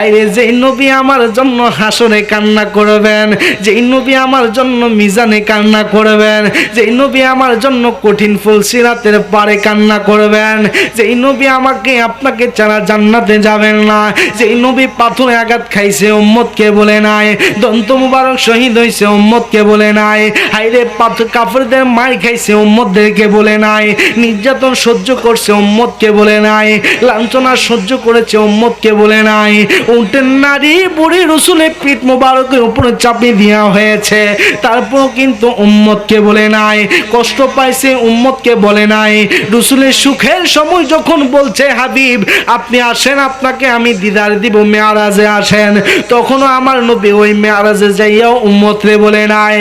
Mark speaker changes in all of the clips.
Speaker 1: যেই নবী আমার জন্য হাসরে কান্না করবেন, যেই নবী আমার জন্য মিজানে কান্না করবেন, যেই নবী আমার জন্য কঠিন ফুলসিরাতের পারে কান্না করবেন, যেই নবী আমাকে আপনাকে ছাড়া জান্নাতে যাবেন না, যেই নবী পাথরে আঘাত খাইছে উম্মতকে বলে নাই, দন্ত মুবারক শহীদ হইছে উম্মতকে বলে নাই, হাইরে পাথর কাফেরদের মার খাইছে উম্মতদেরকে বলে নাই, নির্যাতন সহ্য করছে উম্মতকে বলে নাই, লাঞ্ছনা সহ্য করেছে উম্মতকে বলে নাই, উটের নারী বুড়ি রসুলের পিঠ মোবারকের উপরে চাপিয়ে দেওয়া হয়েছে, তারপর কিন্তু উম্মতকে বলে নাই, কষ্ট পাইছে উম্মতকে বলে নাই। রসুলের সুখের সময় যখন বলছে হাবিব আপনি আসেন, আপনাকে আমি দিদার দিব, মেয়ারাজে আসেন, তখনও আমার নবী ওই মেয়ারাজে যাইয়াও উম্মতরে বলে নাই।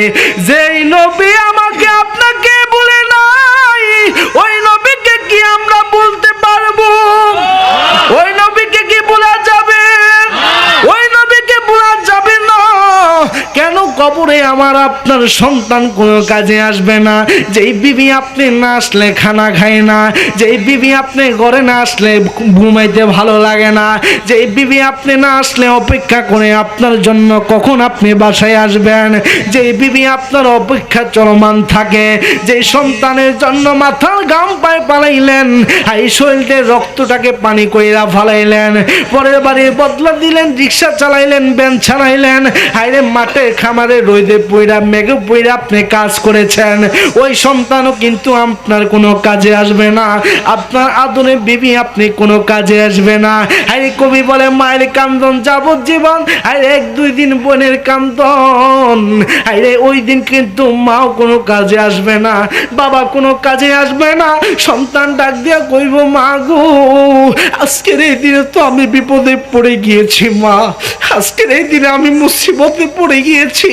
Speaker 1: যেই নবী আমাকে আপনাকে বলে নাই, ওই নবীকে কি আমরা বলতে পারবো? ওই নবীকে কি বলা যাবে? ওই নবীকে বলা যাবে না। কেন? কবরে আমার আপনার সন্তান কোনো কাজে আসবে না। যেই বিবি আপনি না আসলে খানা খায় না, যেই বিবি আপনি ঘরে না আসলে ঘুমাইতে ভালো লাগে না, যেই বিবি আপনি না আসলে অপেক্ষা করে আপনার জন্য কখন আপনি বাসায় আসবেন, যেই বিবি আপনার অপেক্ষা চলমান থাকে, যেই সন্তানের জন্য মাথার গাম পায়ে পালাইলেন, এই শরীরের রক্তটাকে পানি কইরা ফালাইলেন, পরের বাড়ি বদলা দিলেন, রিক্সা চালাইলেন, ভ্যান চালাইলেন, হাইরে মাঠে খামারে রোদে পইরা মেঘে পইরা আপনি কাজ করেছেন, ওই সন্তানও কিন্তু আপনার কোনো কাজে আসবে না। আপনার আদরে বিবি আপনি কোনো কাজে আসবে না। হাইরে কবি বলে মায়ের কান্দন যাবজ্জীবন, হাইরে এক দুই দিন বোনের কান্দন, হাইরে ওই দিন কিন্তু মাও কোনো কাজে আসবে না, বাবা কোনো কাজে আসবে না। সন্তান ডাক দিয়া কইব মা গো, আজকের এই দিনে তো আমি বিপদে পড়ে গিয়েছি মা, আজকের এই দিনে আমি মুসিবতে পড়ে গিয়েছি,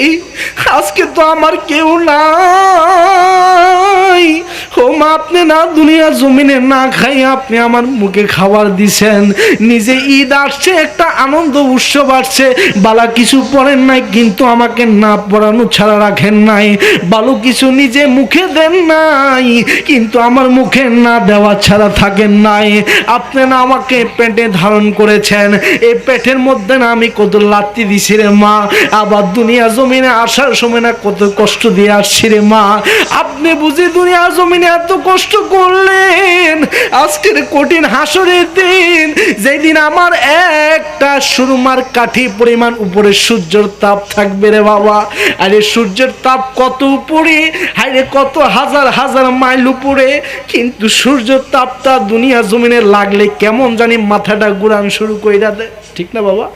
Speaker 1: আজকে তো আমার কেউ নাই। ও মা, আপনি না দুনিয়া জমিনে না খাই আপনি আমার মুখে খাবার দিছেন, নিজে ঈদ আসছে, একটা আনন্দ উৎসব আসছে, বালা কিছু পড়েন নাই কিন্তু আমাকে না পড়ানো ছাড়া রাখেন নাই, ভালো কিছু নিজে মুখে দেন নাই কিন্তু আমার মুখে না দেওয়া ছাড়া থাকেন নাই। আপনি না আমাকে পেটে ধারণ করেছেন, এই পেটের মধ্যে না আমি কত লাত্তি দিছি রে মা, আবার দুনিয়া জমিনে আসার সময় না কত কষ্ট দিয়ে আসছি রে মা। আপনি বুঝি দুনিয়া জমিনে এত কষ্ট করলেন, আজকের কঠিন হাসরের দিন, যেই দিন আমার একটা সুরমার কাঠি পরিমাণ উপরে সূর্যের তাপ থাকবে রে বাবা। আরে সূর্যের তাপ কত উপরে, হাইরে কত হাজার হাজার মাইল উপরে, কিন্তু সূর্যের তাপটা দুনিয়া জমিনে লাগলে কেমন জানি মাথাটা ঘুরান শুরু কইরা দেয়, ঠিক না বাবা?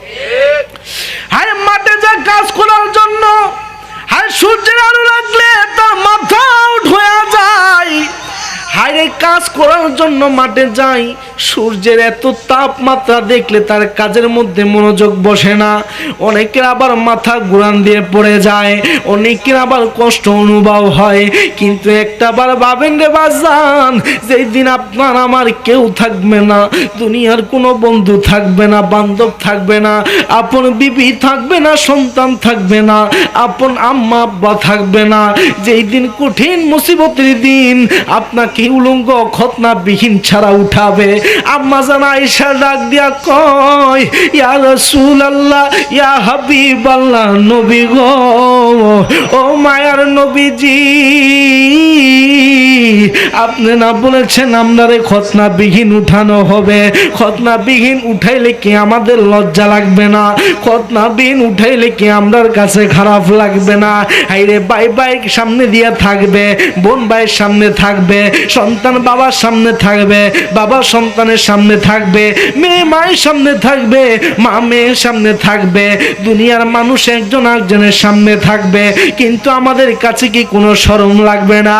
Speaker 1: হায় মাঠে যা কাজ করার জন্য, হায় সূর্যের আলো লাগলে তার মাথা আউট হয়ে যায়, হায়রে কাজ করার জন্য মাঠে যাই, সূর্যের এত তাপমাত্রা দেখলে তার কাজের মধ্যে মনোযোগ বসে না, অনেকের আবার মাথা ঘুরান দিয়ে পড়ে যায়, অনেকের আবার কষ্ট অনুভব হয়। কিন্তু একটা বার ভাবেন রে বাজান, যেই দিন আপনার আমার কেউ থাকবে না, দুনিয়ার কোনো বন্ধু থাকবে না, বান্ধব থাকবে না, আপন বিবি থাকবে না, সন্তান থাকবে না, আপন আম্মা আব্বা থাকবে না, যেই দিন কঠিন মুসিবতের দিন আপনাকে উলঙ্গ খতনা বিহীন ছাড়া উঠাবে। আম্মা জান আয়েশা ডাক দিয়া কয়, ইয়া রাসূলুল্লাহ, ইয়া হাবিবাল্লাহ, নবী গো, ও মায়ার নবীজি, আপনি না বলেছেন আমরারে খতনা বিহীন উঠানো হবে, খতনা বিহীন উঠাইলে কি আমাদের লজ্জা লাগবে না? খতনা বিহীন উঠাইলে কি আমরার কাছে খারাপ লাগবে না? হাইরে ভাই ভাই সামনে দিয়া থাকবে, বোন ভাইয়ের সামনে থাকবে, সন্তান বাবার সামনে থাকবে, বাবা সন্তানের সামনে থাকবে, মেয়ে মায়ের সামনে থাকবে, মা মেয়ের সামনে থাকবে, দুনিয়ার মানুষ একজন আরেকজনের সামনে থাকবে, কিন্তু আমাদের কাছে কি কোনো শরম লাগবে না?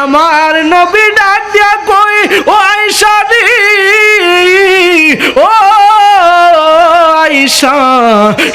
Speaker 1: আমার নবী ডাক দিয়া কই, ও আয়েশা রে, ও আয়েশা,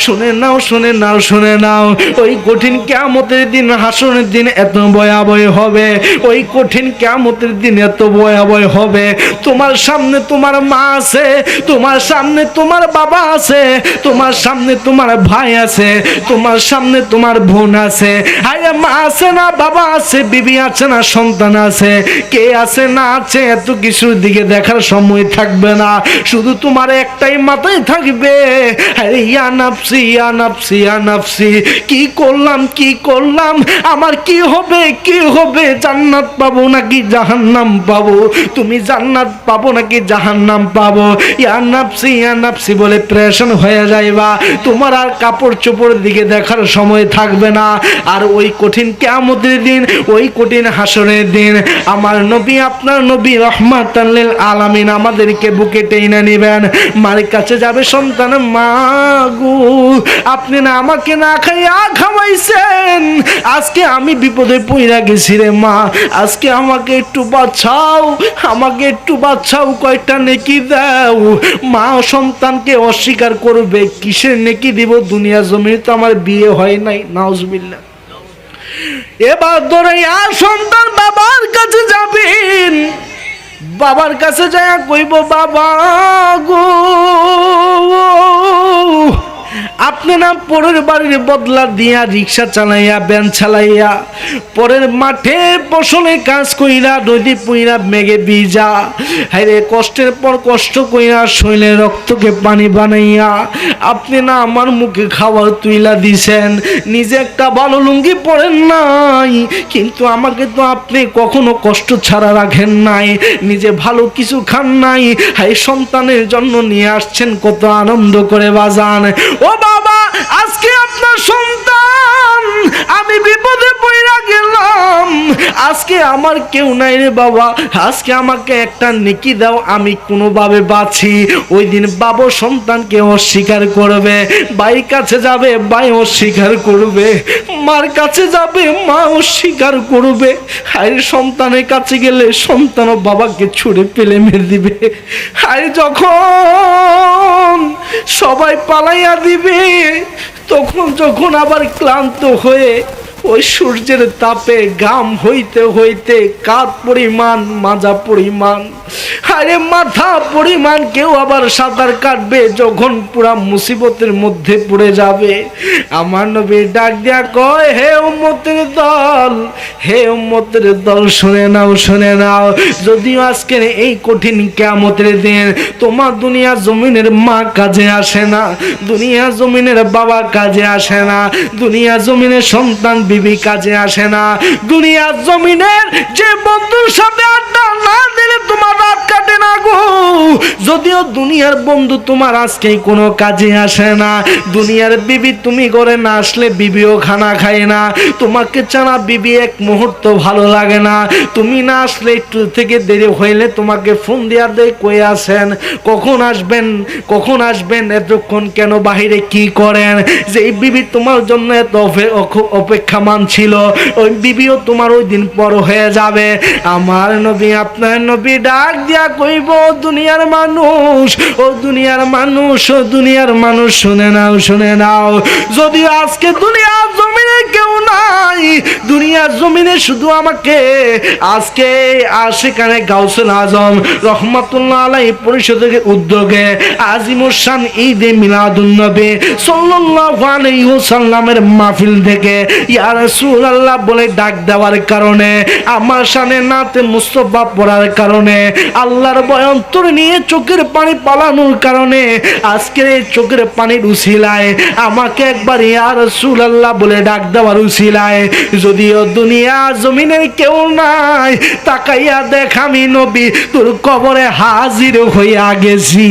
Speaker 1: শুনে নাও শুনে নাও শুনে নাও, ওই কঠিন কিয়ামতের দিন, হাসরের দিন এত ভয়াবহ হবে, ওই কঠিন কিয়ামতের দিন এত ভয়াবহ হবে, তোমার সামনে তোমার মা আছে, তোমার সামনে তোমার বাবা আছে, তোমার সামনে তোমার ভাই আছে, তোমার সামনে তোমার বোন আছে, আরে মা আছে না, বাবা আছে, বিবি আছে না, সন্তান আছে, কে আছে না আছে এত কিছুর দিকে দেখার সময় থাকবে না, শুধু তোমার একটাই মাথায় থাকবে, আরে ইয়া নাফসি ইয়া নাফসি ইয়া নাফসি, কি করলাম কি করলাম, আমার কি হবে কি হবে, জান্নাত পাবো নাকি জাহান্নাম পাবো, তুমি জান্নাত পাবো নাকি জাহান্নাম পাবো, ইয়া নাফসি বলে প্রেশান হয়ে যাইবা, তোমার আর কাপড় চোপড়ের দিকে দেখার সময় থাকবে না। আর ওই কঠিন কিয়ামতের দিন, ওই কঠিন হাসরের দিন আমার নবী আপনার নবী রহমাতাল লিল আলামিন আমাদেরকে বুকে টেনে নেবেন, মার কাছে যাবে সন্তান, মা গো আপনি না আমাকে না খাইয়া খাওয়াইছেন, আজকে আমি বিপদে পড়ে গেছি রে মা, আজকে আমাকে একটু বাঁচাও, আমাকে একটু বাঁচাও, কয়টা নেকি দাও। মা সন্তানকে অস্বীকার করবে, কিসের নেকি দিব, দুনিয়া জমিনে তো আমার বিয়ে হয় নাই, নাউজুবিল্লাহ। এবার ধরে আর সন্তান বাবার কাছে যাবেন, বাবার কাছে যায় কইব বাবা গো আপনি না পরের বাড়ির বদলা দিয়া রিক্সা চালাইয়া ভ্যান চালাইয়া পরের মাঠে ফসলে কাজ কইরা নদী পুইরা মেঘে ভিজা, হায়রে কষ্টের পর কষ্ট কইরা শৈলে রক্তকে পানি বানাইয়া আপনি না আমার মুখে খাবার তুইলা দিছেন, নিজে একটা ভালো লুঙ্গি পরেন নাই, কিন্তু আমাকে তো আপনি কখনো কষ্ট ছাড়া রাখেন নাই, নিজে ভালো কিছু খান নাই, হায় সন্তানের জন্য নিয়ে আসছেন কত আনন্দ করে বাজান। ও বাবা আজকে আপনার সন্তান আমি বিপদে পড়ে গেলাম, আজকে আমার কেউ নাই রে বাবা, আজকে আমাকে একটা নেকি দাও, আমি কোনোভাবে বাঁচি। ওই দিন বাবা সন্তানকে অস্বীকার করবে, ভাইয়ের কাছে যাবে ভাই অস্বীকার করবে, মার কাছে যাবে মা অস্বীকার করবে, আর সন্তানের কাছে গেলে সন্তানও বাবাকে ছুঁড়ে ফেলে মেরে দিবে। আর যখন সবাই পালাইয়া দিবে, তখন যখন আবার ক্লান্ত হয়ে ওই সূর্যের তাপে ঘাম হইতে হইতে কাঁধ পরিমাণ মাজা পরিমাণ আরে মাথা পরিমাণ কেউ আবার সাঁতার কাটবে, যখন পুরা মুসিবতের মধ্যে পড়ে যাবে, আমার নবী ডাক দিয়া কয় হে উম্মতের দল, হে উম্মতের দল শুনে নাও শুনে নাও, যদিও আজকের এই কঠিন কিয়ামতের দিন তোমার দুনিয়া জমিনের মা কাজে আসে না, দুনিয়া জমিনের বাবা কাজে আসে না, দুনিয়া জমিনের সন্তান বিবি কাজে আসে না, দুনিয়া জমিনের যে বন্ধুর সাথে আড্ডা না দিলে তোমার রাত কাটে না গো, যদিও দুনিয়ার বন্ধু তোমার আজকে কোনো কাজে আসে না, দুনিয়ার বিবি তুমি ঘরে না আসলে বিবিও খানা খায় না, তোমাকে ছাড়া বিবি এক মুহূর্ত ভালো লাগে না, তুমি না আসলে একটু থেকে দেরি হইলে তোমাকে ফোন দিয়া দেয় কই আছেন, কখন আসবেন কখন আসবেন, এতক্ষণ কেন বাহিরে কি করেন, যে বিবি তোমার জন্য এত অপেক্ষামান ছিল, ওই বিবিও তোমার ওই দিন পর হয়ে যাবে। আমার নবী আপনার নবী ডাক দিয়া কইব দুনিয়ার মানুষ, ও দুনিয়ার মানুষ, ও দুনিয়ার মানুষ শুনে নাও শুনে নাও, যদিও আজকে দুনিয়ার জমিনে কেউ নাই, দুনিয়ার জমিনে শুধু আমাকে আজকে সেখানে গাউসুল আজম রহমাতুল্লাহ আলাইহি পরিষদের উদ্যোগে আজিমুস শান ঈদে মিলাদুন নবী সাল্লাল্লাহু আলাইহি ওয়াসাল্লামের মাহফিল থেকে ইয়া রাসূলুল্লাহ বলে ডাক দেওয়ার কারণে, আমার শানে নাতে মুস্তাফা পড়ার কারণে, আল্লাহর ভয় অন্তর নিয়ে চোখের পানি পালানোর কারণে, আজকের এই চোখের পানির উসিলায় আমাকে একবার ইয়া রাসূলুল্লাহ বলে ডাক দেওয়ার উসিলায়, যদিও দুনিয়া জমিনের কেউ নাই, তাকাইয়া দেখ আমি নবী তোর কবরে হাজির হইয়া গেছি।